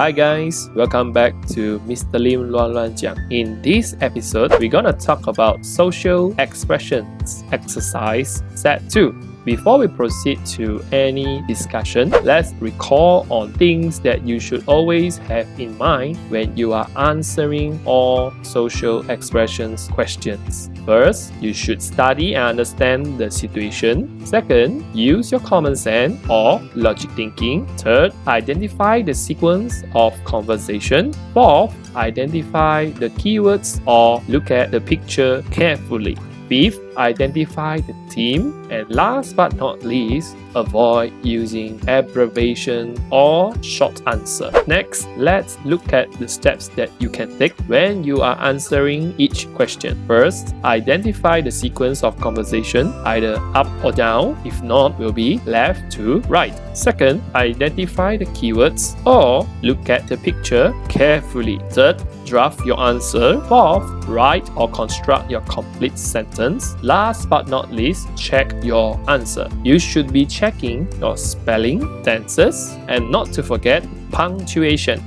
Hi guys, welcome back to MrLim乱乱讲. In this episode, we're gonna talk about social expressions exercise set 2. Before we proceed to any discussion, let's recall on things that you should always have in mind when you are answering all social expressions questions. First, you should study and understand the situation. Second, use your common sense or logic thinking. Third, identify the sequence of conversation. Fourth, identify the keywords or look at the picture carefully. Fifth, identify the theme. And last but not least, avoid using abbreviation or short answer. Next, let's look at the steps that you can take when you are answering each question. First, identify the sequence of conversation, either up or down. If not, will be left to right. Second, identify the keywords or look at the picture carefully. Third, draft your answer. Fourth, write or construct your complete sentence. Last but not least, check your answer. You should be checking your spelling, tenses, and not to forget punctuation.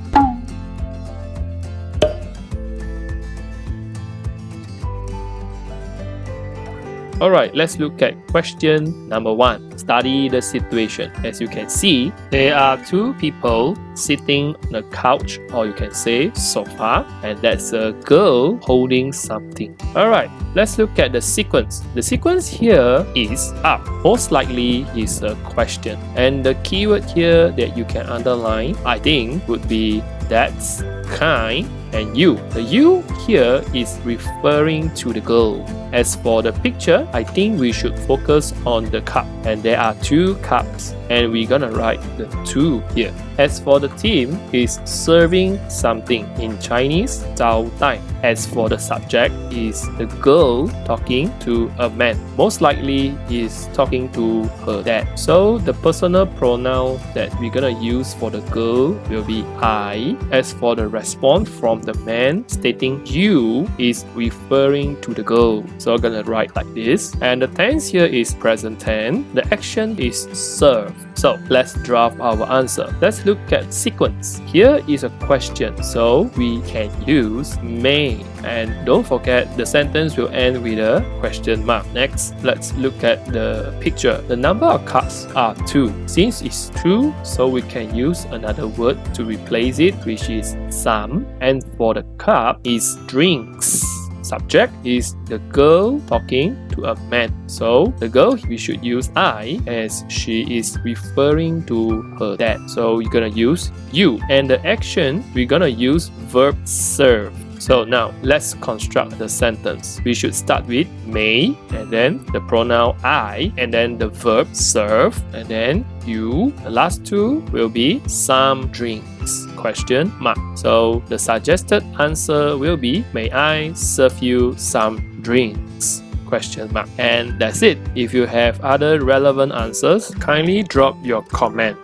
Alright, let's look at question number 1. Study the situation. As you can see, there are two people sitting on a couch, or you can say sofa, and that's a girl holding something. Alright, let's look at the sequence. The sequence here is up. Most likely is a question. And the keyword here that you can underline, I think, would be that's, kind, and you. The you here is referring to the girl. As for the picture, I think we should focus on the cup. And there are two cups. And we're gonna write the two here. As for the theme, is serving something. In Chinese, 招待. As for the subject, is the girl talking to a man. Most likely is talking to her dad. So the personal pronoun that we're gonna use for the girl will be I. As for the response from the man stating you is referring to the girl. So I'm gonna write like this. And the tense here is present tense. The action is serve. So let's draft our answer. Let's look at sequence. Here is a question, so we can use may. And don't forget the sentence will end with a question mark. Next, let's look at the picture. The number of cups are 2. Since it's 2, so we can use another word to replace it, which is some. And for the cup is drinks. Subject is the girl talking to a man. So the girl, we should use I, as she is referring to her dad. So you're gonna use you. And the action, we're gonna use verb serve. So now let's construct the sentence. We should start with may, and then the pronoun I, and then the verb serve, and then you. The last two will be some drinks, question mark. So the suggested answer will be, may I serve you some drinks, question mark. And that's it. If you have other relevant answers, kindly drop your comment.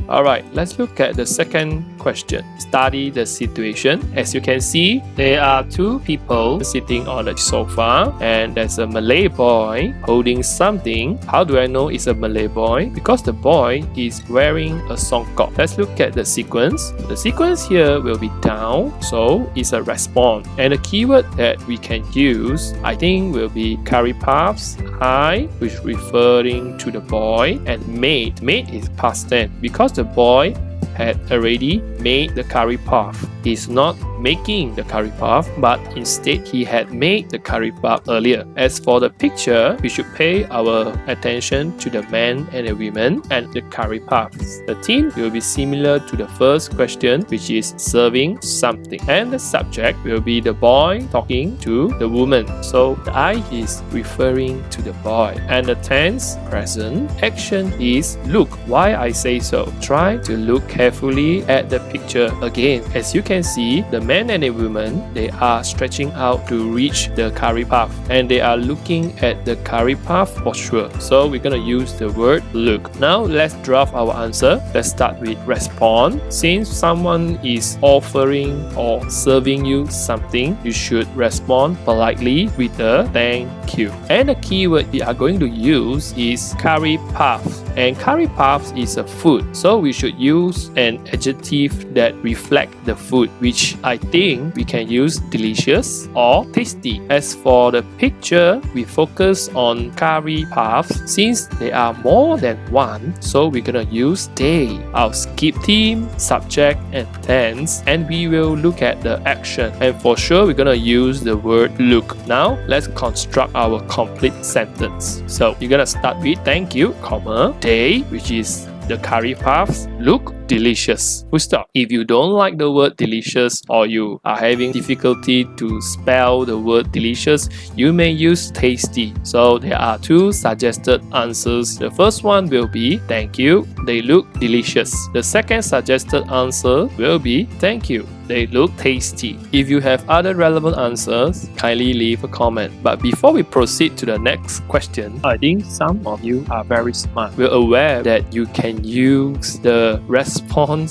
Alright, let's look at the second question. Study the situation. As you can see, there are two people sitting on a sofa, and there's a Malay boy holding something. How do I know it's a Malay boy? Because the boy is wearing a songkok. Let's look at the sequence. The sequence here will be down, so it's a response. And the keyword that we can use, I think, will be curry puffs, I, which is referring to the boy, and made. Made is past tense because the boy had already made the curry puff. He's not making the curry puff, but instead he had made the curry puff earlier. As for the picture, we should pay our attention to the man and the women and the curry puffs. The theme will be similar to the first question, which is serving something. And the subject will be the boy talking to the woman. So the I is referring to the boy. And the tense, present, action is look. Why I say so? Try to look carefully at the picture again. As you can see, the man and the woman, they are stretching out to reach the curry puff, and they are looking at the curry puff for sure. So we're gonna use the word look. Now let's draft our answer. Let's start with respond. Since someone is offering or serving you something, you should respond politely with a thank you. And the keyword we are going to use is curry puff. And curry puffs is a food, so we should use an adjective that reflect the food, which I think we can use delicious or tasty. As for the picture, we focus on curry puffs since there are more than one, so we're gonna use they. I'll skip theme, subject and tense, and we will look at the action, and for sure we're gonna use the word look. Now let's construct our complete sentence. So you're gonna start with thank you, comma, they, which is the curry puffs, look delicious. Full stop. If you don't like the word delicious or you are having difficulty to spell the word delicious, you may use tasty. So there are two suggested answers. The first one will be thank you, they look delicious. The second suggested answer will be thank you, they look tasty. If you have other relevant answers, kindly leave a comment. But before we proceed to the next question, I think some of you are very smart. We're aware that you can use the response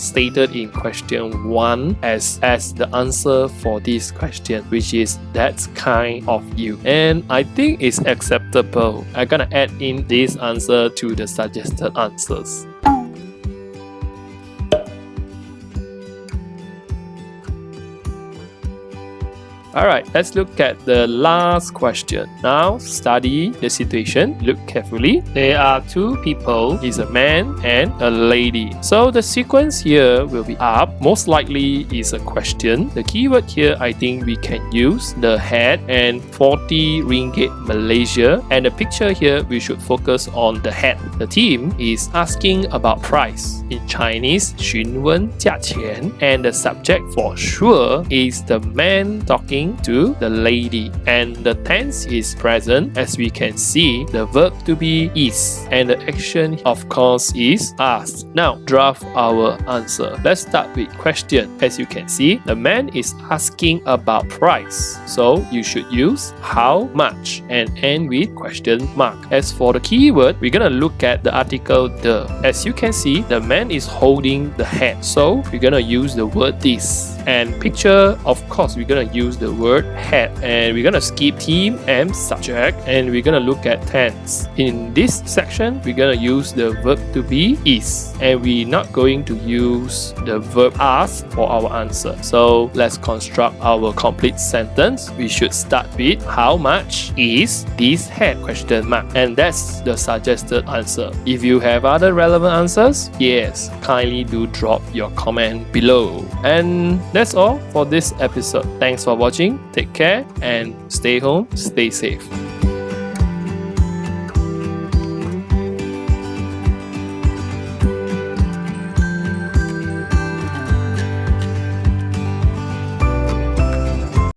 stated in question 1 as the answer for this question, which is that's kind of you. And I think it's acceptable. I'm gonna add in this answer to the suggested answers. Alright, let's look at the last question. Now, study the situation. Look carefully. There are two people. It's a man and a lady. So the sequence here will be up. Most likely is a question. The keyword here, I think we can use the head and 40 ringgit Malaysia. And the picture here, we should focus on the head. The theme is asking about price. In Chinese, 询问价钱. And the subject for sure is the man talking to the lady, and the tense is present. As we can see, the verb to be is, and the action of course is asked. Now draft our answer. Let's start with question. As you can see, the man is asking about price, so you should use how much and end with question mark. As for the keyword, we're gonna look at the article the. As you can see, the man is holding the head, so we're gonna use the word this. And picture, of course, we're gonna use the word head, and we're gonna skip theme and subject, and we're gonna look at tense. In this section, we're gonna use the verb to be is, and we're not going to use the verb ask for our answer. So let's construct our complete sentence. We should start with how much is this head, question mark, and that's the suggested answer. If you have other relevant answers, yes, kindly do drop your comment below. And that's all for this episode. Thanks for watching. Take care and stay home, stay safe.